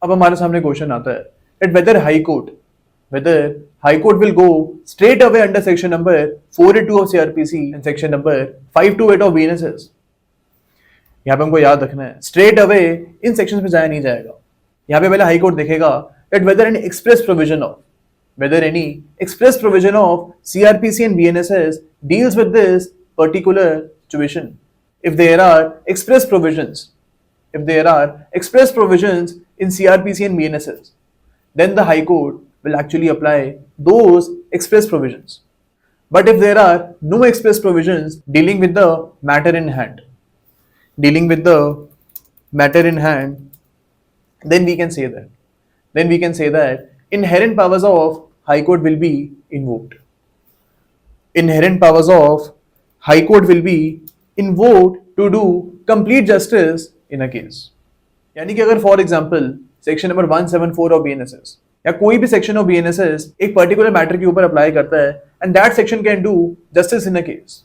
अब हमारे सामने क्वेश्चन आता है that whether High Court will go straight away under section number 482 of CRPC and section number 528 of BNSS। यहाँ पे हमको याद रखना है स्ट्रेट अवे इन सेक्शंस में जाया नहीं जाएगा। यहाँ पे पहले हाई कोर्ट देखेगा that whether any express provision of CRPC and BNSS deals with this particular situation। If there are express provisions in CRPC and BNSS, then the High Court will actually apply those express provisions। But if there are no express provisions dealing with the matter in hand, then we can say that inherent powers of High Court will be invoked। Inherent powers of High Court will be invoked to do complete justice in a case। यानी कि अगर for example section number 174 of BNSS या कोई भी section of BNSS एक particular matter के ऊपर apply करता है and that section can do justice in a case,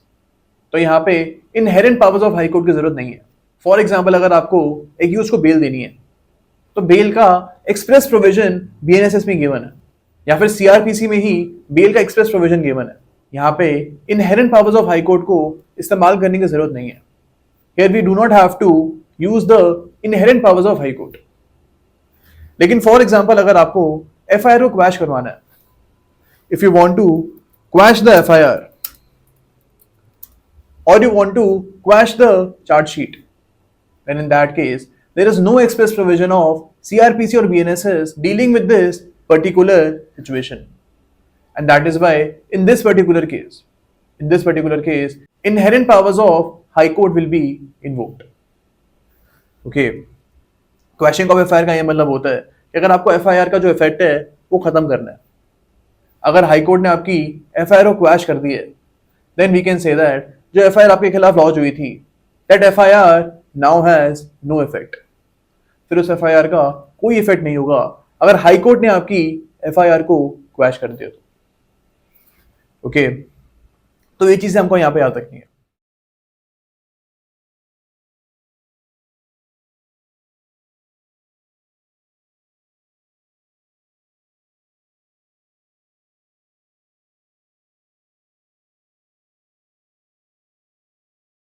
तो यहाँ पे inherent powers of high court की जरूरत नहीं है। फॉर एग्जाम्पल अगर आपको एक यूज को बेल देनी है तो बेल का एक्सप्रेस प्रोविजन BNSS में गिवन है या फिर CRPC में ही बेल का एक्सप्रेस प्रोविजन गिवन है। यहाँ पे inherent powers of high court को इस्तेमाल करने की जरूरत नहीं है। Here we do not have to use the inherent powers of High Court। लेकिन फॉर एग्जाम्पल अगर आपको FIR को क्वैश करवाना है, if you want to quash the FIR or you want to quash the charge sheet, then in that case there is no express provision of CRPC or BNSS dealing with this particular situation, and that is why in this particular case inherent powers of High Court will be invoked। Okay, quashing of FIR का ये मतलब होता है कि अगर आपको FIR का जो इफेक्ट है वो खत्म करना है। अगर हाई कोर्ट ने आपकी FIR को क्वैश कर दी है, then we can say that जो FIR आपके खिलाफ लॉन्च हुई थी, that FIR now has no effect. फिर उस FIR का कोई इफेक्ट नहीं होगा अगर हाई कोर्ट ने आपकी FIR को क्वैश कर दिया तो। ओके, तो ये चीजें हमको यहाँ पे याद रखनी है।